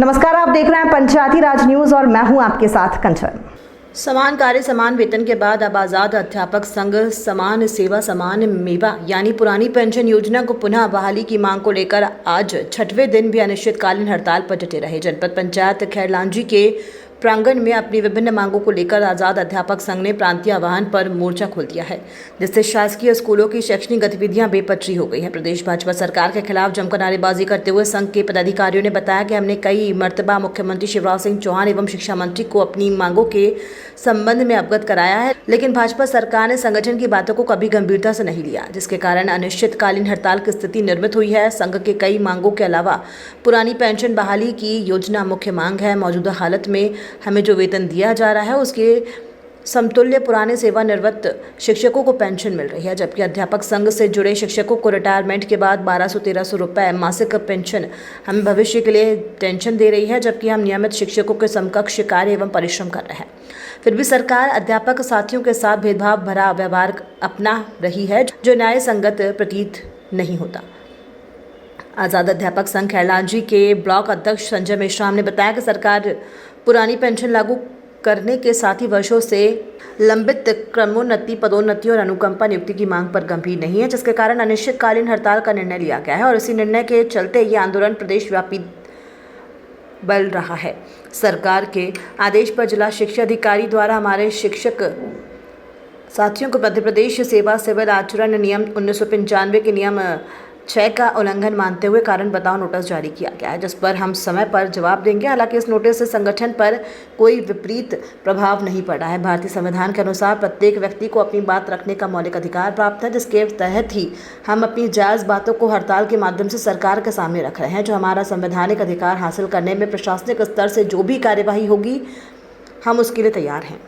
नमस्कार, आप देख रहे हैं पंचायती राज न्यूज और मैं हूं आपके साथ कंचन। समान कार्य समान वेतन के बाद अब आजाद अध्यापक संघ समान सेवा समान मेवा यानी पुरानी पेंशन योजना को पुनः बहाली की मांग को लेकर आज छठवें दिन भी अनिश्चितकालीन हड़ताल पर डटे रहे। जनपद पंचायत खैरलांजी के प्रांगण में अपनी विभिन्न मांगों को लेकर आजाद अध्यापक संघ ने प्रांतीय आह्वान पर मोर्चा खोल दिया है, जिससे शासकीय स्कूलों की शैक्षणिक गतिविधियां बेपटरी हो गई है। प्रदेश भाजपा सरकार के खिलाफ जमकर नारेबाजी करते हुए संघ के पदाधिकारियों ने बताया कि हमने कई मर्तबा मुख्यमंत्री शिवराज सिंह चौहान एवं शिक्षा मंत्री को अपनी मांगों के संबंध में अवगत कराया है, लेकिन भाजपा सरकार ने संगठन की बातों को कभी गंभीरता से नहीं लिया, जिसके कारण अनिश्चितकालीन हड़ताल की स्थिति निर्मित हुई है। संघ के कई मांगों के अलावा पुरानी पेंशन बहाली की योजना मुख्य मांग है। मौजूदा हालत में हमें जो वेतन दिया जा रहा है उसके समतुल्य पुराने सेवानिवृत्त शिक्षकों को पेंशन मिल रही है, जबकि अध्यापक संघ से जुड़े शिक्षकों को रिटायरमेंट के बाद 1200-1300 रुपये मासिक पेंशन हमें भविष्य के लिए टेंशन दे रही है, जबकि हम नियमित शिक्षकों के समकक्ष कार्य एवं परिश्रम कर रहे हैं। फिर भी सरकार अध्यापक साथियों के साथ भेदभाव भरा व्यवहार अपना रही है, जो न्याय संगत प्रतीत नहीं होता। आजाद अध्यापक संघ खैरलांजी के ब्लॉक अध्यक्ष संजय मेश्राम ने बताया कि सरकार पुरानी पेंशन लागू करने के साथ ही वर्षों से लंबित क्रमोन्नति, पदोन्नति और अनुकंपा नियुक्ति की मांग पर गंभीर नहीं है, जिसके कारण अनिश्चितकालीन हड़ताल का निर्णय लिया गया है और इसी निर्णय के चलते ये आंदोलन प्रदेश व्यापी बल रहा है। सरकार के आदेश पर जिला शिक्षा अधिकारी द्वारा हमारे शिक्षक साथियों को मध्य प्रदेश सेवा सिविल आचरण नियम 1995 के नियम 6 का उल्लंघन मानते हुए कारण बताओ नोटिस जारी किया गया है, जिस पर हम समय पर जवाब देंगे। हालांकि इस नोटिस से संगठन पर कोई विपरीत प्रभाव नहीं पड़ा है। भारतीय संविधान के अनुसार प्रत्येक व्यक्ति को अपनी बात रखने का मौलिक अधिकार प्राप्त है, जिसके तहत ही हम अपनी जायज़ बातों को हड़ताल के माध्यम से सरकार के सामने रख रहे हैं। जो हमारा संवैधानिक अधिकार हासिल करने में प्रशासनिक स्तर से जो भी कार्यवाही होगी, हम उसके लिए तैयार हैं।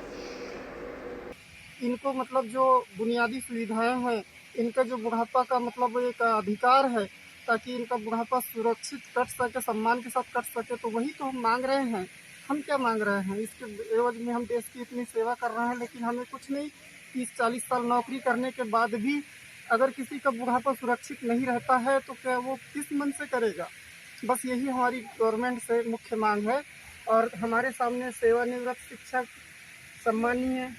इनको मतलब जो बुनियादी सुविधाएं हैं, इनका जो बुढ़ापा का मतलब एक अधिकार है, ताकि इनका बुढ़ापा सुरक्षित कट सके, सम्मान के साथ कट सके, तो वही तो हम मांग रहे हैं। हम क्या मांग रहे हैं? इसके एवज में हम देश की इतनी सेवा कर रहे हैं, लेकिन हमें कुछ नहीं। 30-40 साल नौकरी करने के बाद भी अगर किसी का बुढ़ापा सुरक्षित नहीं रहता है तो क्या वो किस मन से करेगा? बस यही हमारी गवर्नमेंट से मुख्य मांग है। और हमारे सामने सेवानिवृत्त शिक्षक सम्मानीय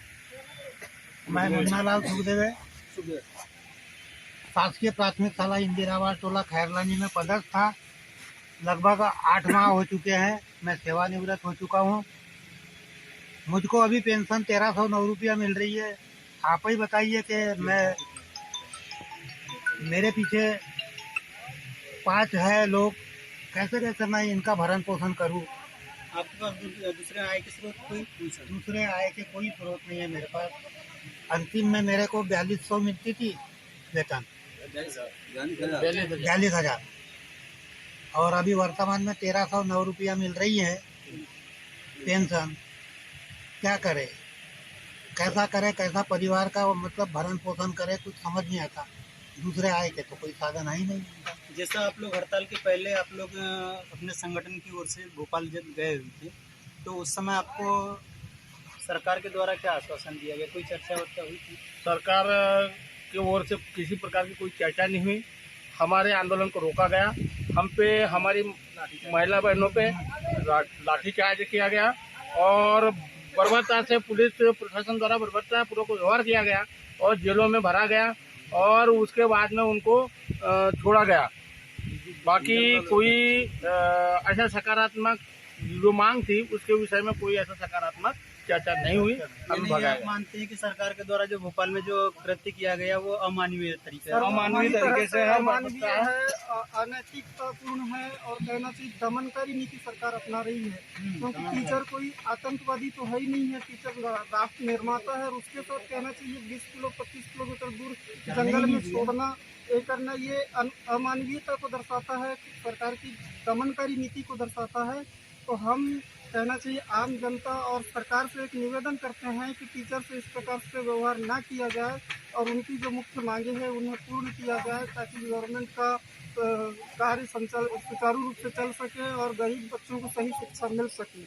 मैं मुन्नालाल सुखदेव शासकीय प्राथमिक शाला इंदिरावास टोला खैरलांजी में पदस्थ था। लगभग 8 माह हो चुके हैं, मैं सेवानिवृत्त हो चुका हूँ। मुझको अभी पेंशन 1309 रुपया मिल रही है। आप ही बताइए कि मेरे पीछे 5 है लोग, कैसे कैसे मैं इनका भरण पोषण करूँ? आपके पास दूसरे आय के स्रोत दूसरे आय के कोई स्रोत नहीं है मेरे पास। अंतिम में मेरे को 4200 मिलती थी वेतन, 42,000, और अभी वर्तमान में 1309 रुपया मिल रही है पेंशन। क्या करे, कैसा करे, कैसा परिवार का मतलब भरण पोषण करे, कुछ समझ नहीं आता। दूसरे आय के तो कोई साधन है ही नहीं। जैसा आप लोग हड़ताल के पहले आप लोग अपने संगठन की ओर से भोपाल जब गए हुए थे, तो उस समय आपको सरकार के द्वारा क्या आश्वासन दिया गया? कोई चर्चा वर्चा हुई थी? सरकार की ओर से किसी प्रकार की कोई चर्चा नहीं हुई। हमारे आंदोलन को रोका गया। हम पे, हमारी महिला बहनों पे लाठीचार्ज किया गया और बर्बरता से पुलिस प्रशासन द्वारा बर्बरता पूर्वक व्यवहार किया गया और जेलों में भरा गया और उसके बाद में उनको छोड़ा गया। बाकी कोई ऐसा सकारात्मक जो मांग थी उसके विषय में कोई ऐसा सकारात्मक चर्चा नहीं हुई। हम आप मानते हैं कि सरकार के द्वारा जो भोपाल में जो कृत्य किया गया वो अमानवीय तरीके से है, अनैतिकतापूर्ण है और कहना चाहिए दमनकारी नीति सरकार अपना रही है। क्योंकि टीचर कोई आतंकवादी तो है ही नहीं है, टीचर राष्ट्र निर्माता है और उसके साथ कहना चाहिए 20-25 किलोमीटर दूर जंगल में छोड़ना, ये करना, ये अमानवीयता को दर्शाता है, सरकार की दमनकारी नीति को दर्शाता है। तो हम कहना चाहिए आम जनता और सरकार से एक निवेदन करते हैं कि टीचर से इस प्रकार से व्यवहार ना किया जाए और उनकी जो मुख्य मांगे हैं उन्हें पूर्ण किया जाए, ताकि गवर्नमेंट का कार्य सुचारू रूप से चल सके और गरीब बच्चों को सही शिक्षा मिल सके।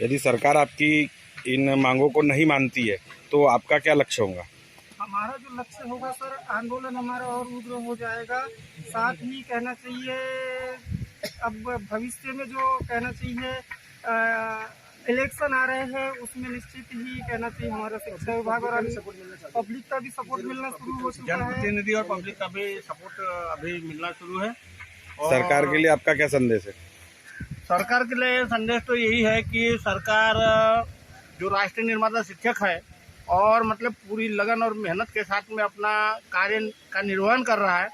यदि सरकार आपकी इन मांगों को नहीं मानती है तो आपका क्या लक्ष्य होगा? हमारा जो लक्ष्य होगा सर, आंदोलन हमारा और उग्र हो जाएगा। साथ ही कहना चाहिए अब भविष्य में जो कहना चाहिए इलेक्शन आ रहे हैं उसमें निश्चित ही कहना चाहिए हमारा शिक्षा विभाग और पब्लिक का भी सपोर्ट मिलना शुरू हो चुका है। जनप्रतिनिधि और पब्लिक का भी सपोर्ट अभी मिलना शुरू है। और सरकार के लिए आपका क्या संदेश है? सरकार के लिए संदेश तो यही है कि सरकार जो राष्ट्रीय निर्माता शिक्षक है और मतलब पूरी लगन और मेहनत के साथ में अपना कार्य का निर्वहन कर रहा है,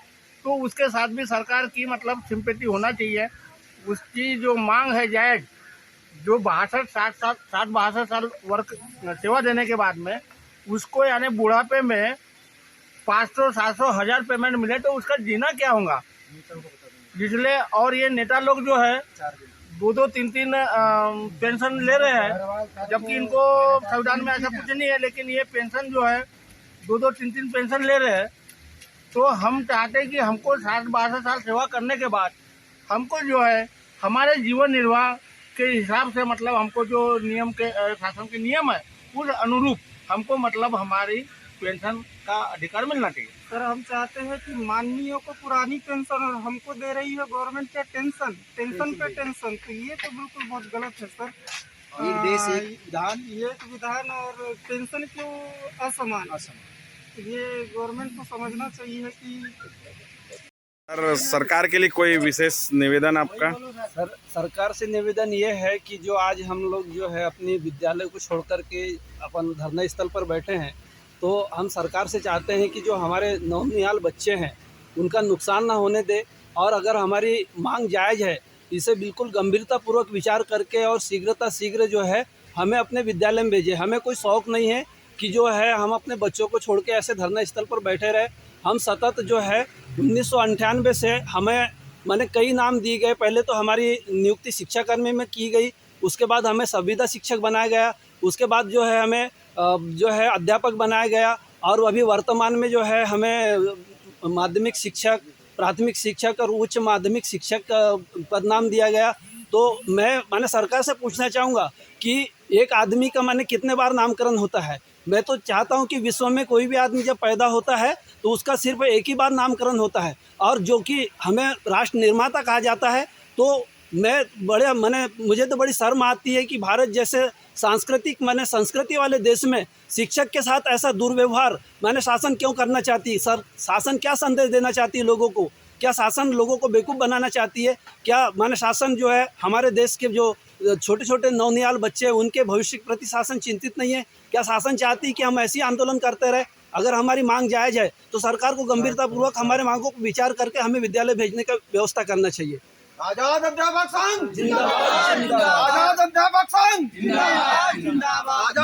तो उसके साथ भी सरकार की मतलब सिंपैथी होना चाहिए। उसकी जो मांग है जायज, जो 62 साल वर्क सेवा देने के बाद में उसको यानी बुढ़ापे में 500, 700, 1000 पेमेंट मिले तो उसका जीना क्या होगा। इसलिए और ये नेता लोग जो है 2-2, 3-3 पेंशन ले रहे हैं, जबकि इनको संविधान में ऐसा कुछ नहीं है, लेकिन ये पेंशन जो है 2-2, 3-3 पेंशन ले रहे हैं। तो हम चाहते हैं कि हमको 62 साल सेवा करने के बाद हमको जो है हमारे जीवन निर्वाह के हिसाब से मतलब हमको जो नियम के शासन के नियम है उस अनुरूप हमको मतलब हमारी पेंशन का अधिकार मिलना चाहिए। सर हम चाहते हैं कि माननीयों को पुरानी पेंशन और हमको दे रही है गवर्नमेंट क्या टेंशन पे टेंशन, तो ये तो बिल्कुल बहुत गलत है सर। एक देश एक विधान, ये तो विधान और पेंशन क्यों असमान, ये गवर्नमेंट को समझना चाहिए कि सर, सरकार के लिए कोई विशेष निवेदन आपका? सरकार से निवेदन ये है कि जो आज हम लोग जो है अपनी विद्यालय को छोड़ कर के अपन धरना स्थल पर बैठे हैं, तो हम सरकार से चाहते हैं कि जो हमारे नौनिहाल बच्चे हैं उनका नुकसान ना होने दे, और अगर हमारी मांग जायज़ है इसे बिल्कुल गंभीरतापूर्वक विचार करके और शीघ्र जो है हमें अपने विद्यालय में भेजे। हमें कोई शौक़ नहीं है कि जो है हम अपने बच्चों को छोड़ के ऐसे धरना स्थल पर बैठे रहे। हम सतत जो है 1998 से हमें मैंने कई नाम दिए गए। पहले तो हमारी नियुक्ति शिक्षाकर्मी में की गई, उसके बाद हमें संविदा शिक्षक बनाया गया, उसके बाद जो है हमें जो है अध्यापक बनाया गया, और अभी वर्तमान में जो है हमें माध्यमिक शिक्षक, प्राथमिक शिक्षक और उच्च माध्यमिक शिक्षक का पद नाम दिया गया। तो मैंने सरकार से पूछना चाहूँगा कि एक आदमी का मैंने कितने बार नामकरण होता है। मैं तो चाहता हूं कि विश्व में कोई भी आदमी जब पैदा होता है तो उसका सिर्फ एक ही बार नामकरण होता है, और जो कि हमें राष्ट्र निर्माता कहा जाता है। तो मुझे तो बड़ी शर्म आती है कि भारत जैसे सांस्कृतिक संस्कृति वाले देश में शिक्षक के साथ ऐसा दुर्व्यवहार शासन क्यों करना चाहती है। सर, शासन क्या संदेश देना चाहती है लोगों को? क्या शासन लोगों को बेवकूफ़ बनाना चाहती है? क्या शासन जो है हमारे देश के जो छोटे छोटे नौनिहाल बच्चे हैं उनके भविष्य के प्रति शासन चिंतित नहीं है? क्या शासन चाहती है कि हम ऐसी आंदोलन करते रहे? अगर हमारी मांग जायज़ है तो सरकार को गंभीरतापूर्वक हमारे मांगों को विचार करके हमें विद्यालय भेजने का व्यवस्था करना चाहिए। आजाद अध्यापक संघ जिंदाबाद। आजाद अध्यापक संघ जिंदाबाद।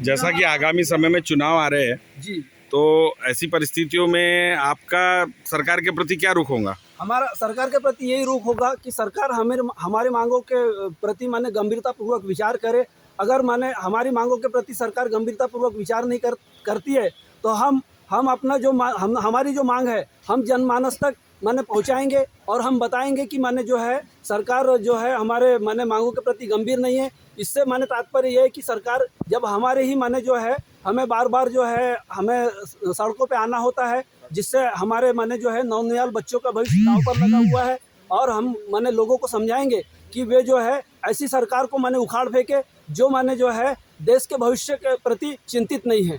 जैसा कि आगामी समय में चुनाव आ रहे हैं जी, तो ऐसी परिस्थितियों में आपका सरकार के प्रति क्या रुख होगा? हमारा सरकार के प्रति यही रुख होगा कि सरकार हमारे मांगों के प्रति गंभीरतापूर्वक विचार करे। अगर हमारी मांगों के प्रति सरकार गंभीरतापूर्वक विचार नहीं करती है तो हम अपना जो हमारी जो मांग है हम जनमानस तक पहुंचाएंगे, और हम बताएंगे कि जो है सरकार जो है हमारे मांगों के प्रति गंभीर नहीं है। इससे तात्पर्य ये है कि सरकार जब हमारे ही जो है हमें बार बार जो है हमें सड़कों पे आना होता है, जिससे हमारे जो है नौनिहाल बच्चों का भविष्य दांव पर लगा हुआ है, और हम लोगों को समझाएंगे कि वे जो है ऐसी सरकार को उखाड़ फेंके जो जो है देश के भविष्य के प्रति चिंतित नहीं है।